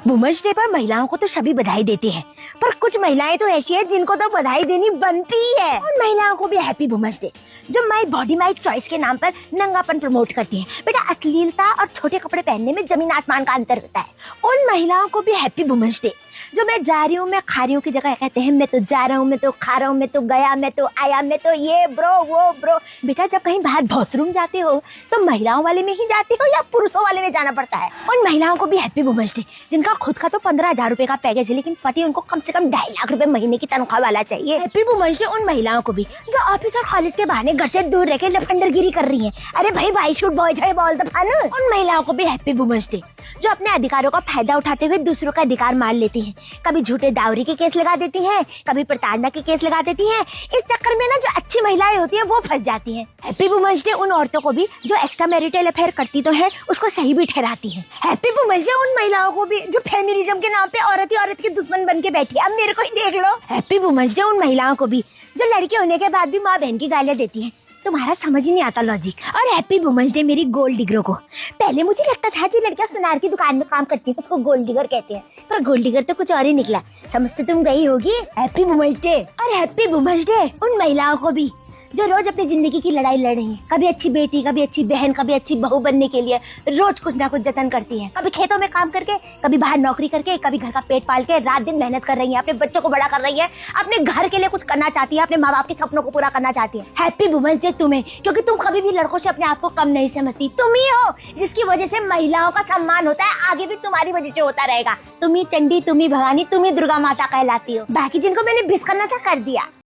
Women's day पर महिलाओं को तो सभी बधाई देते हैं, पर कुछ महिलाएं तो ऐसी हैं जिनको तो बधाई देनी बनती है। उन महिलाओं को भी हैप्पी वुमेन्स डे जो माई बॉडी माई चॉइस के नाम पर नंगापन प्रमोट करती है। बेटा, अश्लीलता और छोटे कपड़े पहनने में जमीन आसमान का अंतर होता है। उन महिलाओं को भी हैप्पी वुमेन्स डे जो मैं जा रही हूँ, मैं खा रही हूँ की जगह कहते हैं मैं तो जा रहा हूँ, मैं तो खा रहा हूँ, मैं तो गया, मैं तो आया, मैं तो ये ब्रो वो ब्रो। बेटा, जब कहीं बाहर वॉशरूम जाते हो तो महिलाओं वाले में ही जाते हो या पुरुषों वाले में जाना पड़ता है? उन महिलाओं को भी हैप्पी वुमेन्स डे जिनका खुद का तो 15,000 रुपए का पैकेज है, लेकिन पति उनको कम से कम 2.5 लाख रुपए महीने की तनख्वाह वाला चाहिए। हैप्पी वुमेन्स डे उन महिलाओं को भी जो ऑफिस और कॉलेज के बहाने घर से दूर रहकर लफंडरगिरी कर रही है। अरे भाई, बाई शूट बॉयज है बॉल द फन। उन महिलाओं को भी हैप्पी वुमेन्स डे जो अपने अधिकारों का फायदा उठाते हुए दूसरों का अधिकार मान लेती हैं। कभी झूठे दावरी के केस लगा देती हैं, कभी प्रताड़ना के केस लगा देती हैं। इस चक्कर में ना जो अच्छी महिलाएं होती हैं वो फंस जाती हैं। हैप्पी वुमेन्स डे उन औरतों को भी जो एक्स्ट्रा मैरिटल अफेयर करती तो है उसको सही भी ठहराती हैं। हैप्पी वुमेन्स डे उन महिलाओं को भी जो फेमिनिज्म के नाम पे औरत ही औरत की दुश्मन बन के बैठी है। अब मेरे को ही देख लो। हैप्पी वुमेन्स डे उन महिलाओं को भी जो लड़की होने के बाद भी माँ बहन की गालियां देती है। तुम्हारा समझ ही नहीं आता लॉजिक। और हैप्पी वुमेन्स डे मेरी गोल्ड डिगरों को। पहले मुझे लगता था जो लड़कियां सुनार की दुकान में काम करती है उसको गोल्ड डिगर कहते हैं, पर गोल्ड डिगर तो कुछ और ही निकला। समझते तुम गई होगी। Happy women's day. और हैप्पी वुमेन्स डे उन महिलाओं को भी जो रोज अपनी जिंदगी की लड़ाई लड़ रही है, कभी अच्छी बेटी, कभी अच्छी बहन, कभी अच्छी बहू बनने के लिए रोज कुछ ना कुछ जतन करती है। कभी खेतों में काम करके, कभी बाहर नौकरी करके, कभी घर का पेट पाल के रात दिन मेहनत कर रही है, अपने बच्चों को बड़ा कर रही है, अपने घर के लिए कुछ करना चाहती है, अपने माँ बाप के सपनों को पूरा करना चाहती है। हैप्पी वुमेन्स डे तुम्हें, क्योंकि तुम कभी भी लड़कों से अपने आप को कम नहीं समझती। तुम ही हो जिसकी वजह से महिलाओं का सम्मान होता है, आगे भी तुम्हारी वजह से होता रहेगा। तुम ही चंडी, तुम ही भवानी, तुम ही दुर्गा माता कहलाती हो। बाकी जिनको मैंने भिस करना था कर दिया।